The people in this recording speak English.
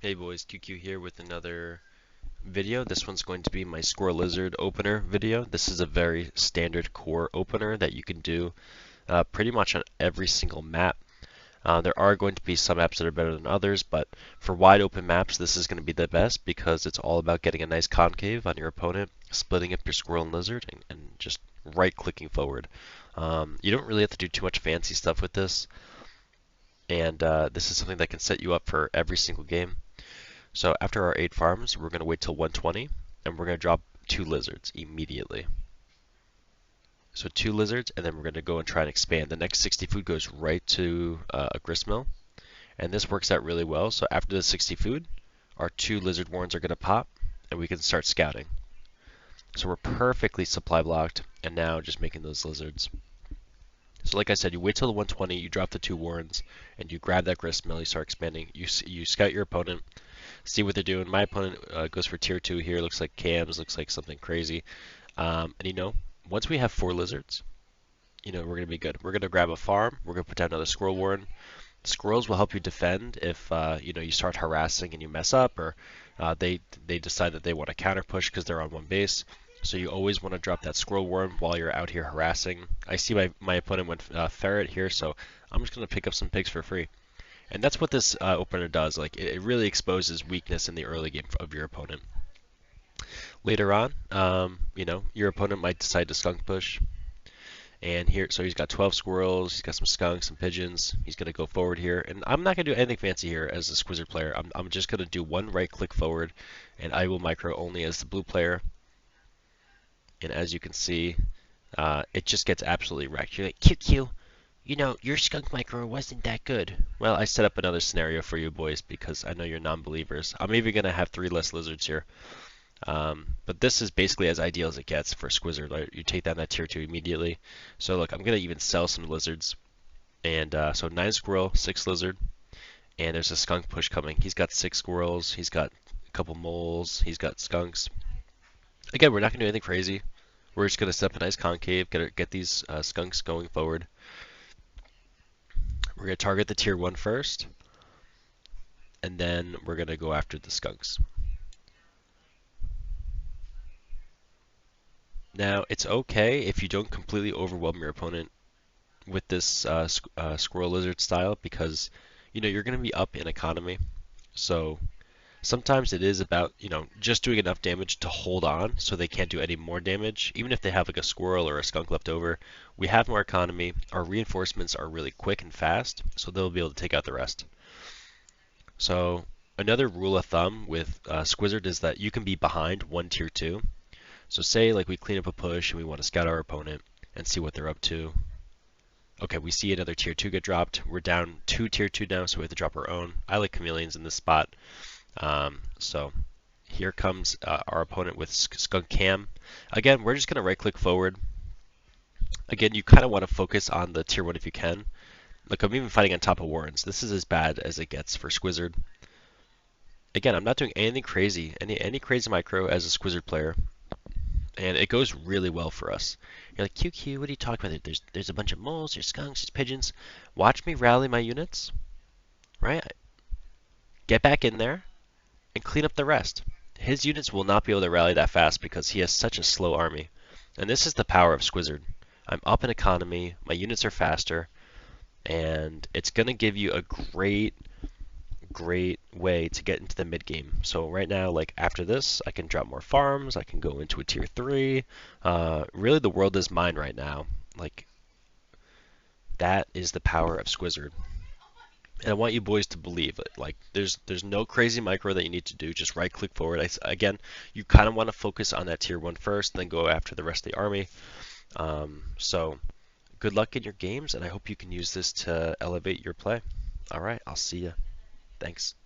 Hey boys, QQ here with another video. This one's going to be my Squirrel Lizard opener video. This is a very standard core opener that you can do pretty much on every single map. There are going to be some maps that are better than others, but for wide open maps, this is going to be the best because it's all about getting a nice concave on your opponent, splitting up your Squirrel and Lizard, and just right-clicking forward. You don't really have to do too much fancy stuff with this, and this is something that can set you up for every single game. So after our 8 farms, we're going to wait till 120, and we're going to drop 2 lizards immediately. So 2 lizards, and then we're going to go and try and expand. The next 60 food goes right to a gristmill, and this works out really well. So after the 60 food, our 2 lizard warrens are going to pop, and we can start scouting. So we're perfectly supply blocked, and now just making those lizards. So like I said, you wait till the 120, you drop the 2 warrens, and you grab that gristmill, you start expanding. You scout your opponent, see what they're doing. My opponent goes for tier 2 here. Looks like cams, looks like something crazy. And once we have 4 lizards, we're going to be good. We're going to grab a farm. We're going to put down another squirrel warren. Squirrels will help you defend if you start harassing and you mess up, or they decide that they want to counter push because they're on one base. So you always want to drop that squirrel warren while you're out here harassing. I see my opponent went ferret here, so I'm just going to pick up some pigs for free. And that's what this opener does. Like, it really exposes weakness in the early game of your opponent. Later on, your opponent might decide to skunk push. And here, so he's got 12 squirrels, he's got some skunks, some pigeons. He's going to go forward here. And I'm not going to do anything fancy here as a Squizzard player. I'm just going to do one right click forward, and I will micro only as the blue player. And as you can see, it just gets absolutely wrecked. You're like, QQ, your skunk micro wasn't that good. Well, I set up another scenario for you boys because I know you're non-believers. I'm even going to have 3 less lizards here. But this is basically as ideal as it gets for Squizzard. Like, you take down that tier 2 immediately. So look, I'm going to even sell some lizards. And so 9 squirrel, 6 lizard. And there's a skunk push coming. He's got 6 squirrels. He's got a couple moles. He's got skunks. Again, we're not going to do anything crazy. We're just going to set up a nice concave, get these skunks going forward. We're going to target the tier 1 first, and then we're going to go after the skunks. Now, it's okay if you don't completely overwhelm your opponent with this Squirrel Lizard style because, you're going to be up in economy. So sometimes it is about, just doing enough damage to hold on so they can't do any more damage. Even if they have like a squirrel or a skunk left over, we have more economy. Our reinforcements are really quick and fast, so they'll be able to take out the rest. So another rule of thumb with Squizzard is that you can be behind one tier 2. So say like we clean up a push and we want to scout our opponent and see what they're up to. Okay, we see another tier 2 get dropped. We're down 2 tier 2 now, so we have to drop our own. I like chameleons in this spot. So here comes our opponent with skunk cam. Again, we're just going to right click forward. Again, you kind of want to focus on the tier 1 if you can. Look, I'm even fighting on top of warrens. This is as bad as it gets for Squizzard. Again, I'm not doing anything crazy, any crazy micro as a Squizzard player. And it goes really well for us. You're like, QQ, what are you talking about? There's a bunch of moles, there's skunks, there's pigeons. Watch me rally my units, right? Get back in there and clean up the rest. His units will not be able to rally that fast because he has such a slow army. And this is the power of Squizzard. I'm up in economy, my units are faster, and it's going to give you a great way to get into the mid game. So right now, like after this, I can drop more farms, I can go into a tier 3. Really the world is mine right now. Like, that is the power of Squizzard. And I want you boys to believe it. Like, there's no crazy micro that you need to do. Just right click forward. Again, you kind of want to focus on that tier 1 first, then go after the rest of the army. So good luck in your games, and I hope you can use this to elevate your play. All right, I'll see you. Thanks.